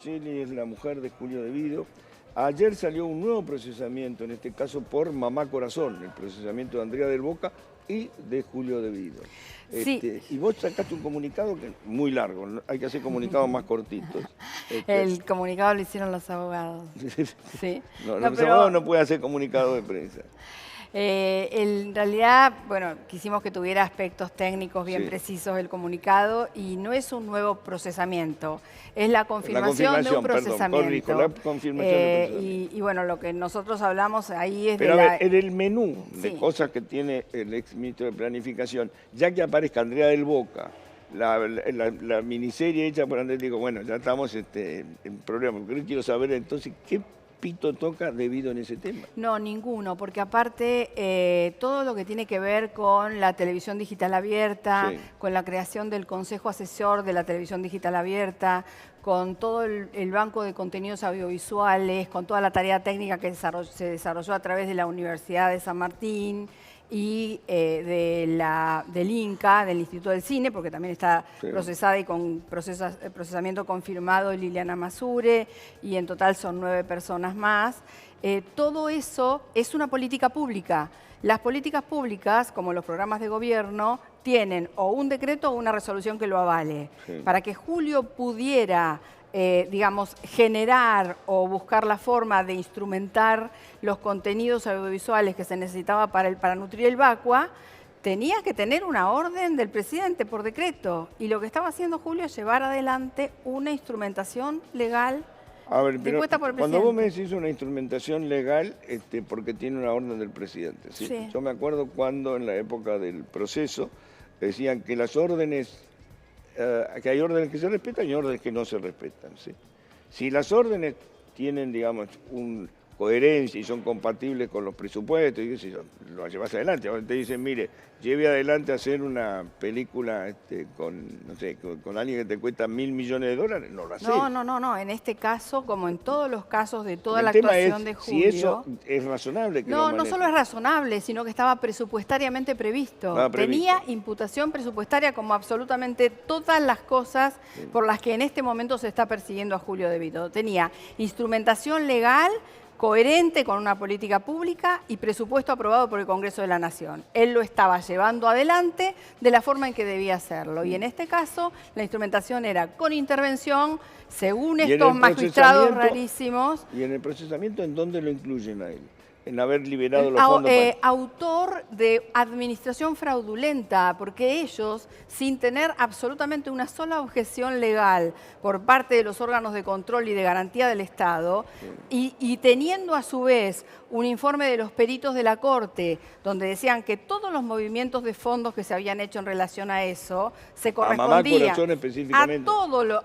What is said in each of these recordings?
Cheli es la mujer de Julio De Vido. Ayer salió un nuevo procesamiento, en este caso por Mamá Corazón, el procesamiento de Andrea del Boca y de Julio De Vido. Sí. Y vos sacaste un comunicado que muy largo, ¿no? Hay que hacer comunicados más cortitos. El comunicado lo hicieron los abogados. Sí. Los abogados no pueden hacer comunicados de prensa. En realidad, bueno, quisimos que tuviera aspectos técnicos bien precisos el comunicado y no es un nuevo procesamiento, es la confirmación de un procesamiento. Perdón, la confirmación del procesamiento. Y bueno, lo que nosotros hablamos ahí es Pero de a ver, en el menú de cosas que tiene el ex ministro de Planificación, ya que aparezca Andrea del Boca, la miniserie hecha por Andrés, digo, bueno, ya estamos en problema, porque yo quiero saber entonces qué pito toca De Vido en ese tema. No, ninguno, porque aparte todo lo que tiene que ver con la televisión digital abierta, con la creación del Consejo Asesor de la Televisión Digital Abierta, con todo el banco de contenidos audiovisuales, con toda la tarea técnica que se desarrolló a través de la Universidad de San Martín y del INCA, del Instituto del Cine, porque también está procesada y con procesamiento confirmado Liliana Masure, y en total son 9 personas más. Todo eso es una política pública. Las políticas públicas, como los programas de gobierno, tienen o un decreto o una resolución que lo avale. Para que Julio pudiera digamos, generar o buscar la forma de instrumentar los contenidos audiovisuales que se necesitaba para nutrir el Vacua, tenía que tener una orden del presidente por decreto. Y lo que estaba haciendo Julio es llevar adelante una instrumentación legal. A ver, pero cuando vos me decís una instrumentación legal, porque tiene una orden del presidente. ¿Sí? Yo me acuerdo cuando en la época del proceso decían que las órdenes... que hay órdenes que se respetan y órdenes que no se respetan. ¿Sí? Si las órdenes tienen, digamos, coherencia y son compatibles con los presupuestos, y si lo llevas adelante. Ahora te dicen, mire, lleve adelante a hacer una película no sé, con alguien que te cuesta $1.000 millones, no lo haces. No. En este caso, como en todos los casos de toda la actuación de Julio... Si eso es razonable que no solo es razonable, sino que estaba presupuestariamente previsto. Tenía imputación presupuestaria como absolutamente todas las cosas por las que en este momento se está persiguiendo a Julio De Vido. Tenía instrumentación legal coherente con una política pública y presupuesto aprobado por el Congreso de la Nación. Él lo estaba llevando adelante de la forma en que debía hacerlo. Y en este caso, la instrumentación era con intervención, según estos magistrados rarísimos. ¿Y en el procesamiento en dónde lo incluyen a él? En haber liberado los fondos. Autor de administración fraudulenta, porque ellos, sin tener absolutamente una sola objeción legal por parte de los órganos de control y de garantía del Estado, y teniendo a su vez un informe de los peritos de la Corte, donde decían que todos los movimientos de fondos que se habían hecho en relación a eso se correspondían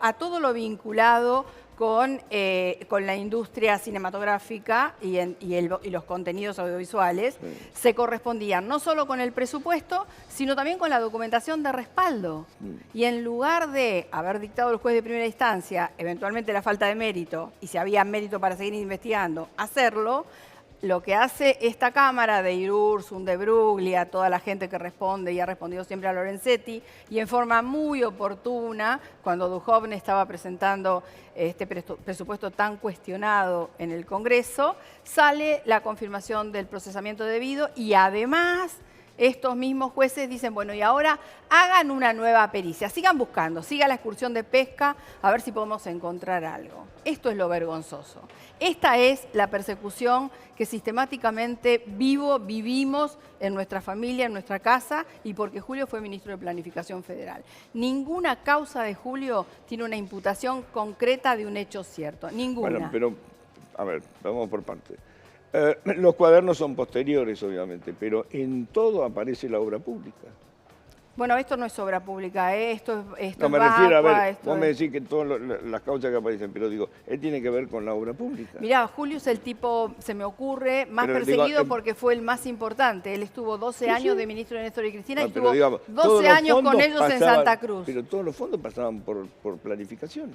a todo lo vinculado con la industria cinematográfica y los contenidos audiovisuales, se correspondían no solo con el presupuesto, sino también con la documentación de respaldo. Y en lugar de haber dictado el juez de primera instancia, eventualmente la falta de mérito, y si había mérito para seguir investigando, hacerlo, lo que hace esta Cámara de Irursun, de Bruglia, toda la gente que responde y ha respondido siempre a Lorenzetti, y en forma muy oportuna, cuando Duhovne estaba presentando este presupuesto tan cuestionado en el Congreso, sale la confirmación del procesamiento debido y además estos mismos jueces dicen, bueno, y ahora hagan una nueva pericia, sigan buscando, siga la excursión de pesca, a ver si podemos encontrar algo. Esto es lo vergonzoso. Esta es la persecución que sistemáticamente vivimos en nuestra familia, en nuestra casa, y porque Julio fue ministro de Planificación Federal. Ninguna causa de Julio tiene una imputación concreta de un hecho cierto, ninguna. Bueno, pero, a ver, vamos por partes. Los cuadernos son posteriores, obviamente, pero en todo aparece la obra pública. Bueno, esto no es obra pública, esto es no, me refiero a ver, vos me decís que todas las causas que aparecen, pero digo, él tiene que ver con la obra pública. Mirá, Julio es el tipo, se me ocurre, más perseguido porque fue el más importante. Él estuvo 12 años de ministro de Néstor y Cristina y estuvo 12 años con ellos en Santa Cruz. Pero todos los fondos pasaban por planificación.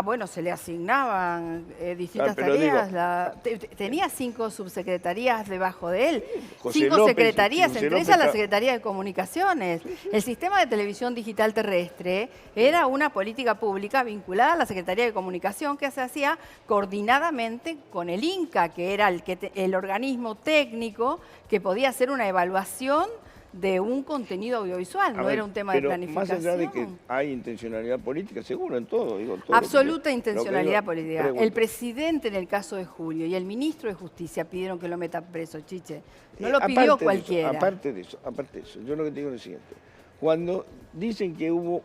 Bueno, se le asignaban distintas tareas. Tenía 5 subsecretarías debajo de él. José 5 López, secretarías, José entre López ellas la Secretaría de Comunicaciones. El sistema de televisión digital terrestre era una política pública vinculada a la Secretaría de Comunicación que se hacía coordinadamente con el INCA, que era el organismo técnico que podía hacer una evaluación de un contenido audiovisual, no era un tema de planificación. Más allá de que hay intencionalidad política, seguro en todo. Absoluta intencionalidad política. El presidente en el caso de Julio y el ministro de Justicia pidieron que lo metan preso, Chiche. No lo pidió cualquiera. Aparte de eso, yo lo que te digo es lo siguiente. Cuando dicen que hubo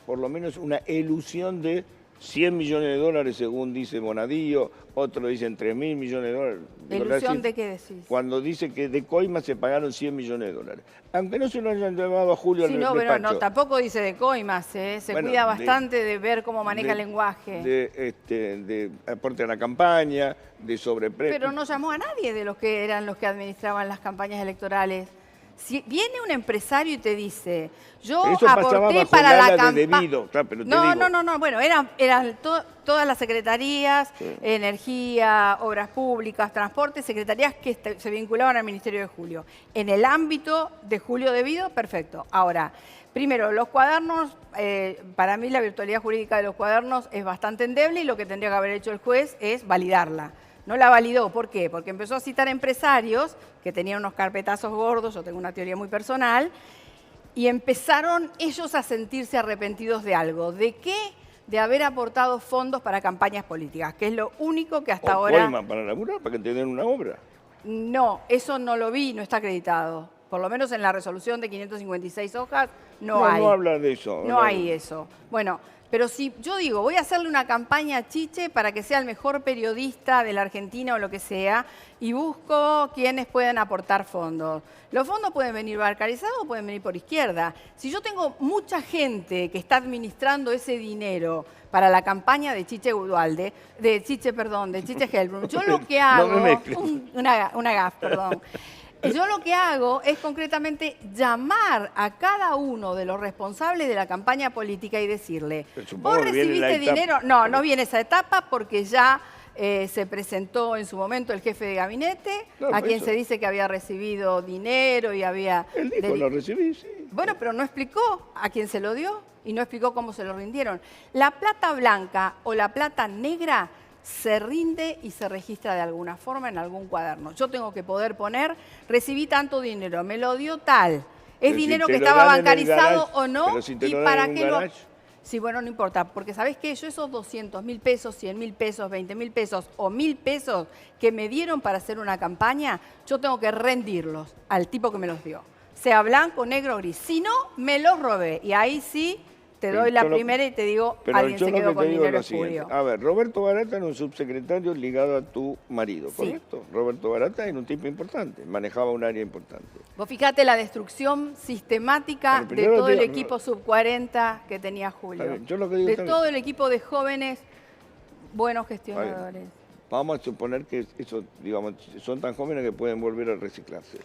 por lo menos una elusión de 100 millones de dólares, según dice Bonadío, otros dicen 3.000 millones de dólares. ¿Elusión de qué decís? Cuando dice que de coimas se pagaron 100 millones de dólares. Aunque no se lo hayan llevado a Julio al despacho. Pero no, tampoco dice de coimas, se cuida bastante de ver cómo maneja el lenguaje. De aporte a la campaña, de sobreprecio. Pero no llamó a nadie de los que eran los que administraban las campañas electorales. Si viene un empresario y te dice, yo aporté para la campaña... No, bueno, eran todas las secretarías, energía, obras públicas, transporte, secretarías que se vinculaban al Ministerio de Julio. En el ámbito de Julio Devido, perfecto. Ahora, primero, los cuadernos, para mí la virtualidad jurídica de los cuadernos es bastante endeble y lo que tendría que haber hecho el juez es validarla. No la validó, ¿por qué? Porque empezó a citar empresarios que tenían unos carpetazos gordos, yo tengo una teoría muy personal, y empezaron ellos a sentirse arrepentidos de algo. ¿De qué? De haber aportado fondos para campañas políticas, que es lo único que hasta ahora... ¿Coima para laburar, para que te den una obra? No, eso no lo vi, no está acreditado. Por lo menos en la resolución de 556 hojas no hay. No habla de eso. No hay eso. Bueno... Pero si yo digo, voy a hacerle una campaña a Chiche para que sea el mejor periodista de la Argentina o lo que sea, y busco quienes pueden aportar fondos. Los fondos pueden venir bancarizados o pueden venir por izquierda. Si yo tengo mucha gente que está administrando ese dinero para la campaña de Chiche Udualde, de Chiche Helbrun, yo lo que hago... una gaf, perdón. Yo lo que hago es concretamente llamar a cada uno de los responsables de la campaña política y decirle, ¿vos recibiste dinero? No, no viene esa etapa porque ya se presentó en su momento el jefe de gabinete, a quien se dice que había recibido dinero y había... Él dijo, lo recibí, sí. Bueno, pero no explicó a quién se lo dio y no explicó cómo se lo rindieron. La plata blanca o la plata negra se rinde y se registra de alguna forma en algún cuaderno. Yo tengo que poder poner, recibí tanto dinero, me lo dio tal. ¿Es dinero que estaba bancarizado o no? ¿Y para qué lo...? Sí, bueno, no importa, porque ¿sabés qué? Yo esos 200.000 pesos, 100.000 pesos, 20.000 pesos o 1.000 pesos que me dieron para hacer una campaña, yo tengo que rendirlos al tipo que me los dio. Sea blanco, negro o gris. Si no, me los robé. Y ahí sí... Te doy la primera y te digo, alguien se quedó con dinero Julio. A ver, Roberto Barata era un subsecretario ligado a tu marido, ¿correcto? Sí. Roberto Barata era un tipo importante, manejaba un área importante. Vos fijate la destrucción sistemática de todo el equipo sub-40 que tenía Julio. Yo lo que digo de todo el equipo de jóvenes buenos gestionadores. Vamos a suponer que eso, digamos, son tan jóvenes que pueden volver a reciclarse.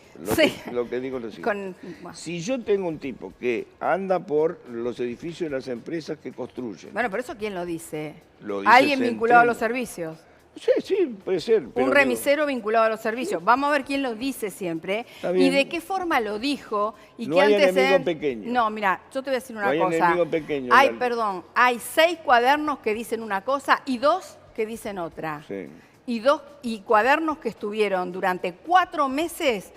Lo que digo es lo siguiente. Si yo tengo un tipo que anda por los edificios de las empresas que construyen... Bueno, pero eso ¿quién lo dice? Alguien vinculado a los servicios. Sí, puede ser. Un remisero vinculado a los servicios. Vamos a ver quién lo dice siempre y de qué forma lo dijo. Y no hay enemigo pequeño. No, mira, yo te voy a decir una cosa. No hay enemigo pequeño. Hay 6 cuadernos que dicen una cosa y 2 que dicen otra. Sí. Y cuadernos que estuvieron durante 4 meses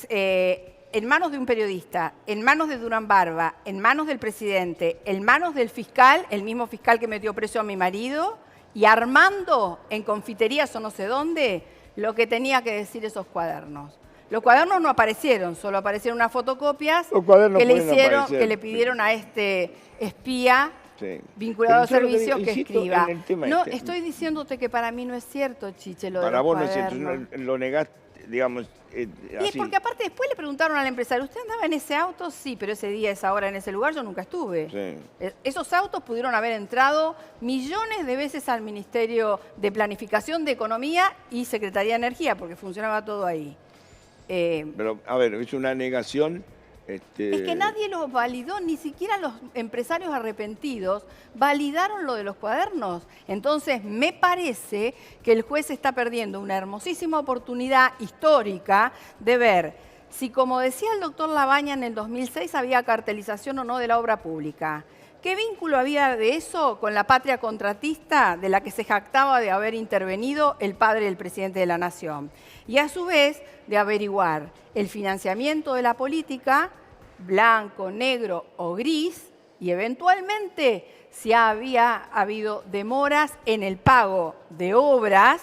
en manos de un periodista, en manos de Durán Barba, en manos del presidente, en manos del fiscal, el mismo fiscal que metió preso a mi marido, y armando en confiterías o no sé dónde lo que tenía que decir esos cuadernos. Los cuadernos no aparecieron, solo aparecieron unas fotocopias que le pidieron a este espía vinculado a servicios que escriba. No, estoy diciéndote que para mí no es cierto, Chiche, lo de los cuadernos. Para vos no es cierto, lo negaste, digamos, y es porque aparte después le preguntaron al empresario, ¿usted andaba en ese auto? Sí, pero ese día, esa hora, en ese lugar yo nunca estuve. Sí. Esos autos pudieron haber entrado millones de veces al Ministerio de Planificación de Economía y Secretaría de Energía, porque funcionaba todo ahí. Pero, a ver, es una negación Es que nadie lo validó, ni siquiera los empresarios arrepentidos validaron lo de los cuadernos. Entonces, me parece que el juez está perdiendo una hermosísima oportunidad histórica de ver si, como decía el doctor Labaña en el 2006, había cartelización o no de la obra pública. ¿Qué vínculo había de eso con la patria contratista de la que se jactaba de haber intervenido el padre del presidente de la Nación? Y a su vez, de averiguar el financiamiento de la política, blanco, negro o gris, y eventualmente si había habido demoras en el pago de obras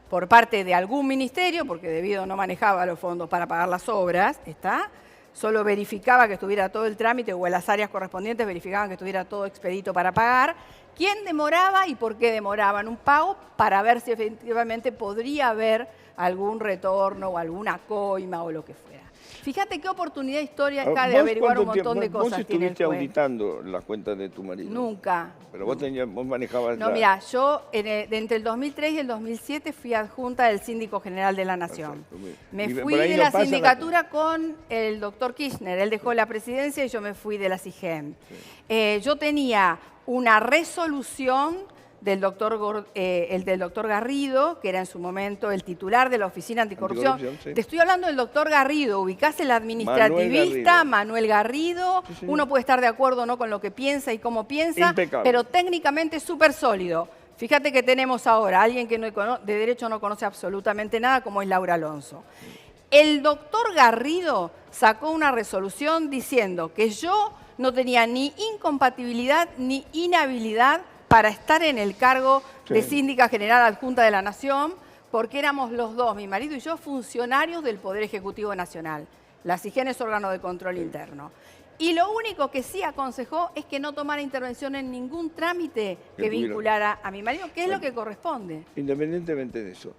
por parte de algún ministerio, porque debido no manejaba los fondos para pagar las obras, solo verificaba que estuviera todo el trámite o en las áreas correspondientes verificaban que estuviera todo expedito para pagar, quién demoraba y por qué demoraban un pago para ver si efectivamente podría haber algún retorno o alguna coima o lo que fuera. Fíjate qué oportunidad histórica de averiguar un montón de cosas. ¿Vos estuviste auditando las cuentas de tu marido? Nunca. Pero vos manejabas... No, mira, yo entre el 2003 y el 2007 fui adjunta del Síndico General de la Nación. Me fui de la sindicatura con el doctor Kirchner. Él dejó la presidencia y yo me fui de la CIGEN. Sí. Yo tenía una resolución del doctor Garrido, que era en su momento el titular de la Oficina Anticorrupción. Sí. Te estoy hablando del doctor Garrido, ubicás el administrativista Manuel Garrido. Sí, sí. Uno puede estar de acuerdo o no con lo que piensa y cómo piensa, pero técnicamente es súper sólido. Fíjate que tenemos ahora a alguien que de derecho no conoce absolutamente nada, como es Laura Alonso. El doctor Garrido sacó una resolución diciendo que yo no tenía ni incompatibilidad ni inhabilidad para estar en el cargo de síndica general adjunta de la Nación, porque éramos los dos, mi marido y yo, funcionarios del Poder Ejecutivo Nacional. La CIGEN es órgano de control interno. Y lo único que sí aconsejó es que no tomara intervención en ningún trámite que vinculara a mi marido, que es lo que corresponde. Independientemente de eso,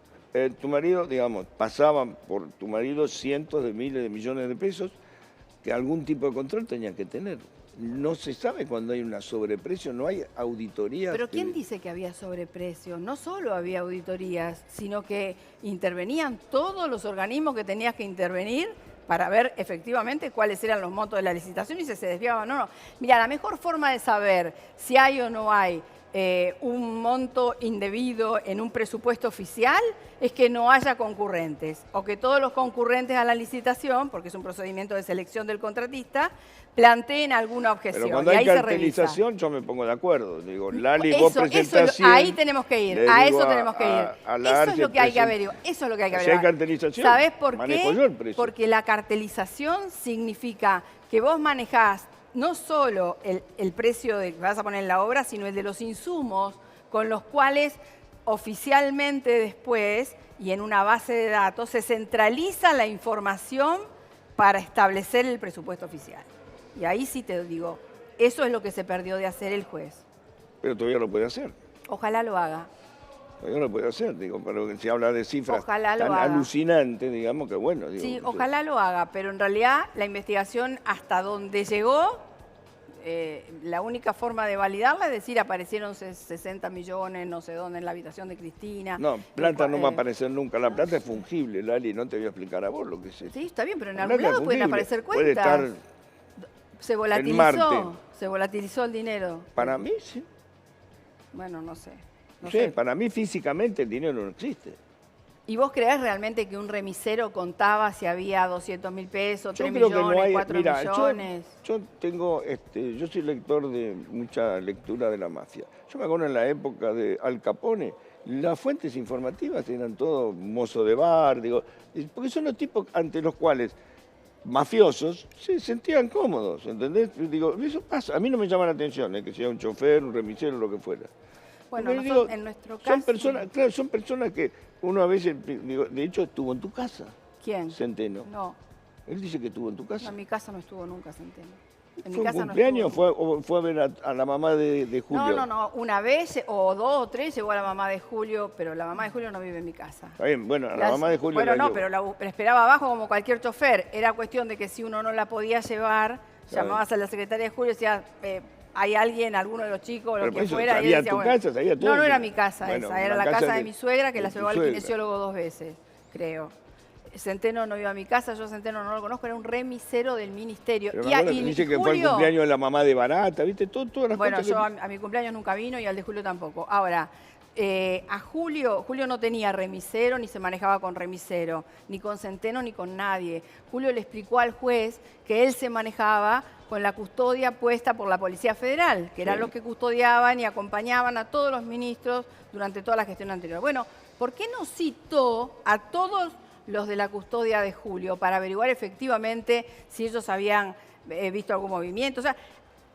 tu marido, digamos, pasaban por tu marido cientos de miles de millones de pesos que algún tipo de control tenían que tener. No se sabe cuando hay una sobreprecio, no hay auditorías. Pero ¿quién dice que había sobreprecio? No solo había auditorías, sino que intervenían todos los organismos que tenías que intervenir para ver efectivamente cuáles eran los montos de la licitación y si se desviaban o no. Mira, la mejor forma de saber si hay o no hay un monto indebido en un presupuesto oficial es que no haya concurrentes o que todos los concurrentes a la licitación, porque es un procedimiento de selección del contratista, planteen alguna objeción. Pero cuando hay cartelización yo me pongo de acuerdo. Digo, Lali, vos presentás 100, ahí tenemos que ir, a eso tenemos que ir. Eso es lo que hay que averiguar. Eso es lo que hay que averiguar. Si hay cartelización, ¿sabés por qué? Manejo yo el precio. Porque la cartelización significa que vos manejás no solo el precio que vas a poner en la obra, sino el de los insumos con los cuales oficialmente después y en una base de datos se centraliza la información para establecer el presupuesto oficial. Y ahí sí te digo, eso es lo que se perdió de hacer el juez. Pero todavía lo puede hacer. Ojalá lo haga. Todavía lo puede hacer, digo, pero si habla de cifras tan haga. Alucinantes, digamos que bueno. Digo, sí, ojalá lo haga, pero en realidad la investigación hasta donde llegó, la única forma de validarla es decir, aparecieron 60 millones, no sé dónde, en la habitación de Cristina. No, plata no va a aparecer nunca, la plata es fungible, Lali, no te voy a explicar a vos lo que es eso. Sí, está bien, pero en algún lado pueden aparecer cuentas. Puede estar se volatilizó el dinero. Para mí, sí. Bueno, no sé. No sé, para mí físicamente el dinero no existe. ¿Y vos creés realmente que un remisero contaba si había 200.000 pesos, 3 millones, 4 millones? Yo tengo, yo soy lector de mucha lectura de la mafia. Yo me acuerdo en la época de Al Capone, las fuentes informativas eran todo mozo de bar, digo, porque son los tipos ante los cuales mafiosos se sentían cómodos, ¿entendés? Digo, eso pasa, a mí no me llama la atención, que sea un chofer, un remisero, lo que fuera. Bueno, en nuestro caso... Son personas que uno a veces, digo, de hecho estuvo en tu casa. ¿Quién? Centeno. No. Él dice que estuvo en tu casa. No, en mi casa no estuvo nunca Centeno. En ¿Fue un cumpleaños o fue a ver a la mamá de Julio? No. Una vez o 2 o 3 llegó a la mamá de Julio, pero la mamá de Julio no vive en mi casa. Está bien, bueno, a la mamá de Julio Bueno, no, pero la esperaba abajo como cualquier chofer. Era cuestión de que si uno no la podía llevar, llamabas a la secretaria de Julio y decías... hay alguien, alguno de los chicos, lo que fuera. ¿Sabía tu casa? ¿Sabía todo? No era mi casa esa, era la casa de mi suegra, que la llevó al kinesiólogo 2 veces, creo. Centeno no iba a mi casa, yo a Centeno no lo conozco, era un remisero del ministerio. Pero y dice que fue el cumpleaños de la mamá de Barata, ¿viste? Todas las bueno, cosas yo a mi cumpleaños nunca vino y al de Julio tampoco. Ahora, a Julio no tenía remisero, ni se manejaba con remisero, ni con Centeno, ni con nadie. Julio le explicó al juez que él se manejaba con la custodia puesta por la Policía Federal, que eran los que custodiaban y acompañaban a todos los ministros durante toda la gestión anterior. Bueno, ¿por qué no citó a todos los de la custodia de Julio para averiguar efectivamente si ellos habían visto algún movimiento? O sea,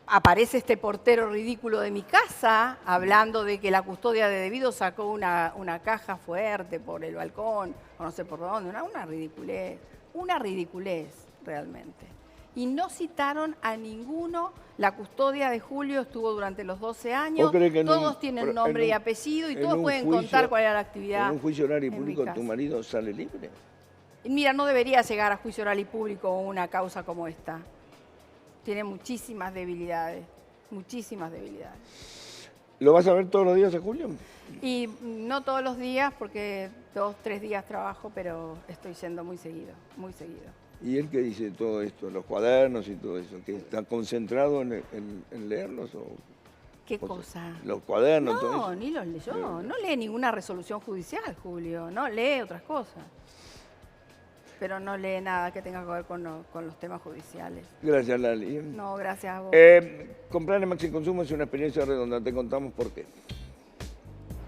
aparece este portero ridículo de mi casa hablando de que la custodia de Devido sacó una caja fuerte por el balcón, o no sé por dónde, una ridiculez realmente. Y no citaron a ninguno. La custodia de Julio estuvo durante los 12 años, todos tienen nombre y apellido y todos pueden contar cuál era la actividad. ¿En un juicio oral y público tu marido sale libre? Mira, no debería llegar a juicio oral y público una causa como esta. Tiene muchísimas debilidades, muchísimas debilidades. ¿Lo vas a ver todos los días a Julio? Y no todos los días, porque 2, 3 días trabajo, pero estoy yendo muy seguido, muy seguido. ¿Y él qué dice de todo esto, los cuadernos y todo eso? ¿Que está concentrado en leerlos? ¿Qué cosa? Los cuadernos, todo eso. No, ni los leyó. No lee ninguna resolución judicial, Julio. No, lee otras cosas. Pero no lee nada que tenga que ver con los temas judiciales. Gracias, Lali. No, gracias a vos. Comprar en Maxi Consumo es una experiencia redonda. Te contamos por qué.